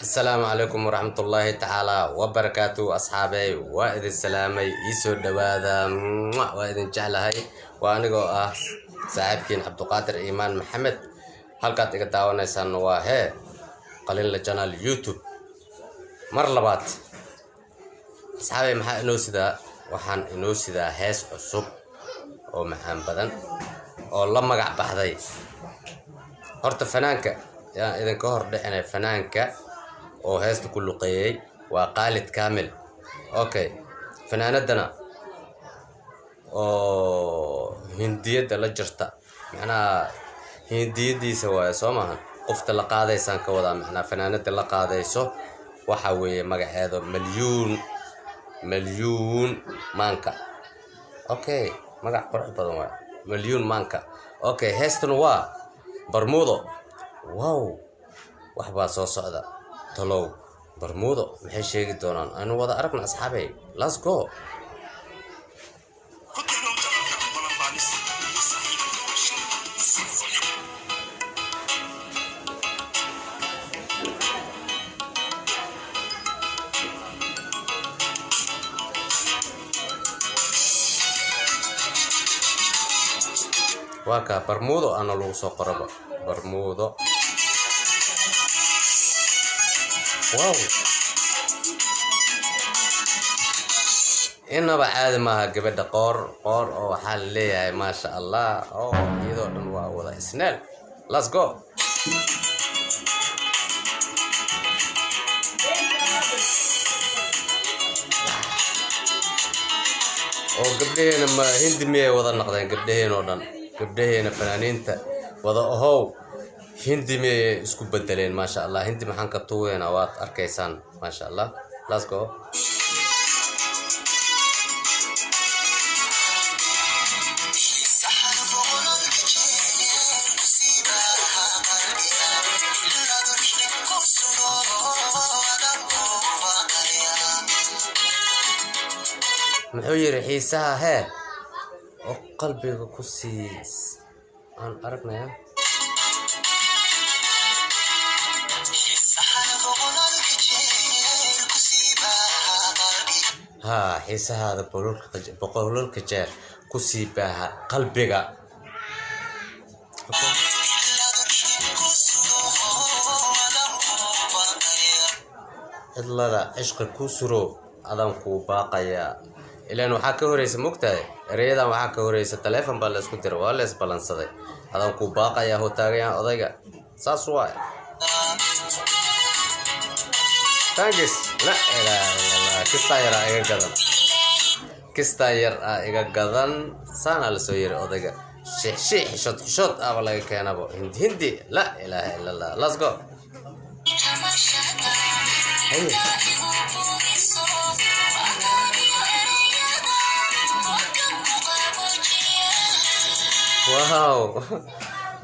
السلام عليكم ورحمة الله تعالى وبركاته أصحابي وإذن السلامي يسود دواذا وإذن جعلهاي وأنا صاحبكين عبد القادر إيمان محمد halkaad iga daawanaysaan waa Qalinle channel YouTube marlabaad asxaabay maxaa inoo sidaa waxaan inoo sidaa hees cusub oo macaan badan oo la magac baxday horta fanaanka yaa idin ka hor dhicina fanaanka oo heesta ku luqeeyay waa Khalid kaaamil okay fanaanadana oo hindiyada la jirta macnaa hindiyadiisa waa Soomahan qofta la qaadaysan ka wada macnaa fanaanada la qaadayso waxa weeye magaceedu Malyuun manka okay magac qurux badan waa Malyuun manka okay heestan waa barmudo wow waxba soo socda talow barmudo maxay sheegi doonaan anu wada aragna asxaabay let's go waka barmudo ana lagu soo qoraba barmudo wow inaba caadi maaha gabadha qoor oo waxa leeyahay ma sha Allah oo iyadoo dhan waa wada isneel let's go oo gabdheena ma hindi miyay wada noqdeen gabdheena oo dhan gabdheena fanaaniinta wada ohow hindi miyay isku bedeleen ma sha Allah hindi maxaan ka tuweena waad arkaysaan ma sha Allah let's go muxuu yiri xiisaha oo qalbiga ku siis aan aragnaa xiisaha boqolka jeer ku siibaha qalbiga idlada ishqa ku suro adan ku baaqaya ilaan waxa ka horeysa mugtahay ereyadan waxa ka horeysa telefoon baa la isku diray waa la isbalansaday adan ku baaqaya ho taagayaan odayga saas waa tagis la ilaaha illallah kista yar iga gadan sana la soo yiri odayga shot aba laga keenabo hindi la ilaaha illallah let's go wow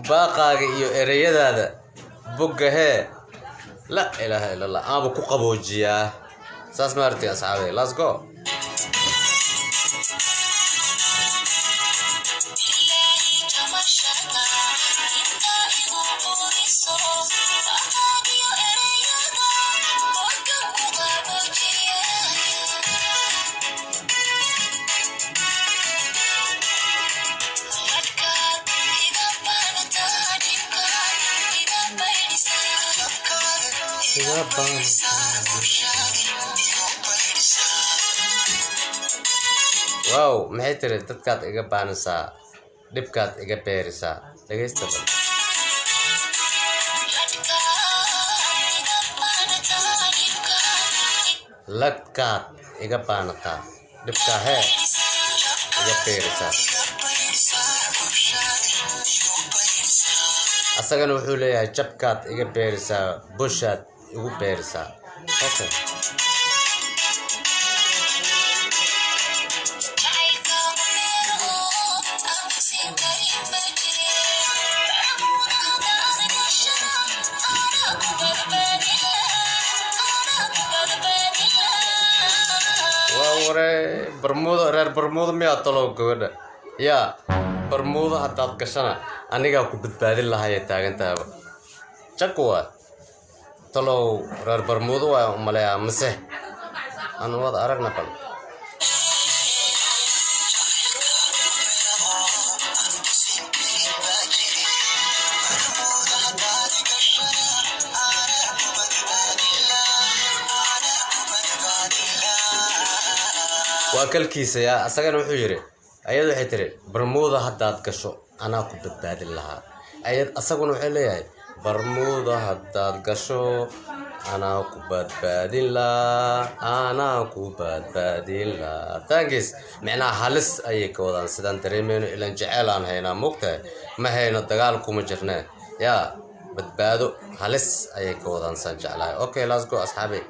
baaqaaga iyo ereyadaada boggahe la ilaaha illallah aba ku qaboojiya saas maartay asxaabay let's go wow maxay tiri dadkaad iga baanaysaa dibkaad iga beerisaa dhageysta ladkaad iga baanataa dibka iga beerisaa asagana wuxuu leeyahay jabkaad iga beerisaa bushaad igu beerisaa okay Bermuda miyaa talo gabadha ya Bermuda hadaad gashana aniga ku badbaadin lahaay taagantaaba jakwa talow reer Bermuda waa umaleeyaa mise aan wada aragna bal وأكلكيسة يا أسأل وحجري أيد وحتري برمودا هداد كشو أنا كنت بدل لها أيد أسأل وحلي برمودا هداد كشو أنا كنت بدل أنا كنت بدل تانجس معناها هلس أي كودان سدان تريمين إلى جعلان هنا مقطع ما هنا الدجالكم جرنا يا بتبادو هلس أي كودان سجعلها أوكي let's go أصحابي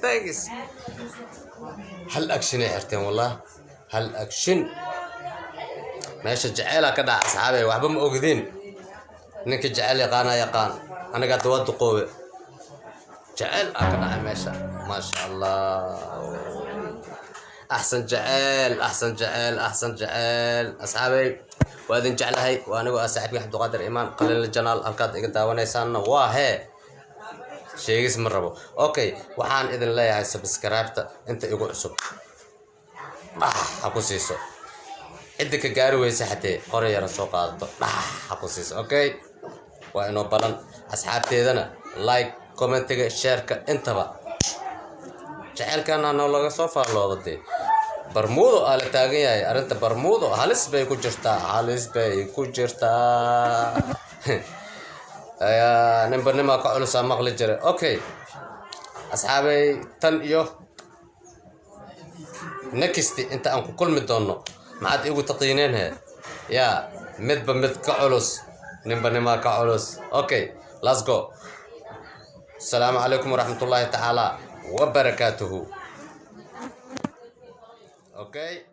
thanks هل أكشن يا حرتين والله هل أكشن ماشي جعلها كده أصحابي وحبهم موجودين إنك جعل يقانا يقان أنا قاعد أود قوة جعل كده ماشي ما شاء الله أحسن جعل أصحابي وأذن جعلها وأنا وأصحابي عبد القادر إيمان قليل الجنال الكاد إقدا ونيسان واهي شيء اسمه ربو اوكي waxaan idin leeyahay subscribe-ta inta igu cusub ha ku siiso cidda ka gaari weysa xatee qori yar soo qaadato ha ku siiso okay waa inoo balan asxaabteedana like comment-ga share-ka intaba jaceelkana noo laga soo faallooday Bermuda ala taagan yahay arinta Bermuda halis bay ku jirtaa يا نمبر ما كعلو سامق لجري أوكي أصحابي تن نكستي أنت أنكو كل مدونو ما عاد يقول تقينينها يا مد كعلوس نمبر ما كعلوس أوكي let's go السلام عليكم ورحمة الله تعالى وبركاته أوكي